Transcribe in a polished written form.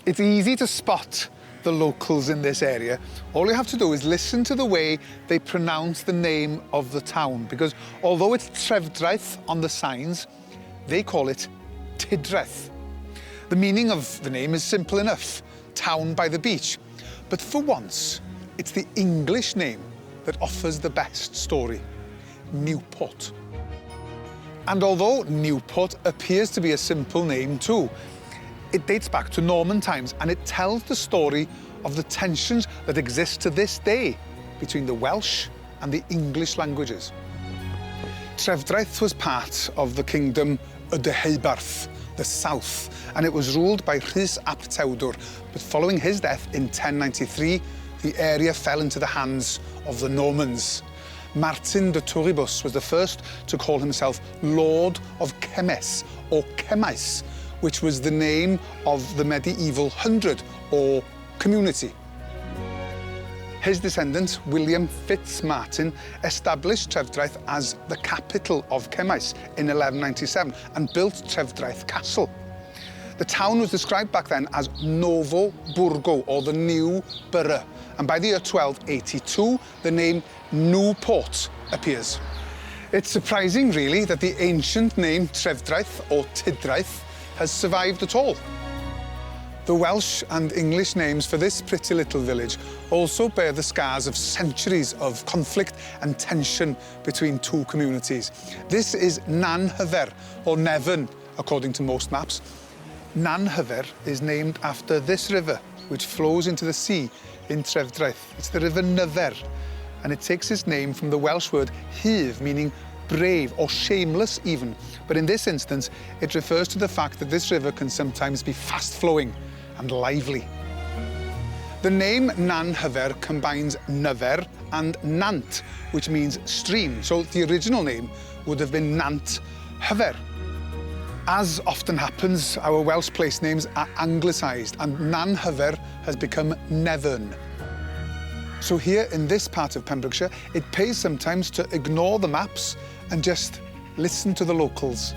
It's easy to spot the locals in this area. All you have to do is listen to the way they pronounce the name of the town, because although it's Trefdraeth on the signs, they call it Tuddraeth. The meaning of the name is simple enough, town by the beach. But for once, it's the English name that offers the best story, Newport. And although Newport appears to be a simple name too, it dates back to Norman times, and it tells the story of the tensions that exist to this day between the Welsh and the English languages. Trefdraeth was part of the kingdom y Deheubarth, the south, and it was ruled by Rhys ap Tewdwr. But following his death in 1093, the area fell into the hands of the Normans. Martin de Turibus was the first to call himself Lord of Cemys, or Cemais, which was the name of the medieval hundred, or community. His descendant, William Fitzmartin, established Trefdraeth as the capital of Cemys in 1197 and built Trefdraeth Castle. The town was described back then as Novo Burgo, or the new borough, and by the year 1282, the name Newport appears. It's surprising, really, that the ancient name Trefdraeth, or Tuddraeth, has survived at all. The Welsh and English names for this pretty little village also bear the scars of centuries of conflict and tension between two communities. This is Nanhyfer, or Nevern, according to most maps. Nanhyfer is named after this river, which flows into the sea in Trefdraeth. It's the River Nyfer, and it takes its name from the Welsh word hyf, meaning brave or shameless even. But in this instance, it refers to the fact that this river can sometimes be fast-flowing and lively. The name Nanhyfer combines Nyfer and Nant, which means stream, so the original name would have been Nant Hyfer. As often happens, our Welsh place names are anglicised, and Nanhyfer has become Nevern. So here in this part of Pembrokeshire, it pays sometimes to ignore the maps and just listen to the locals.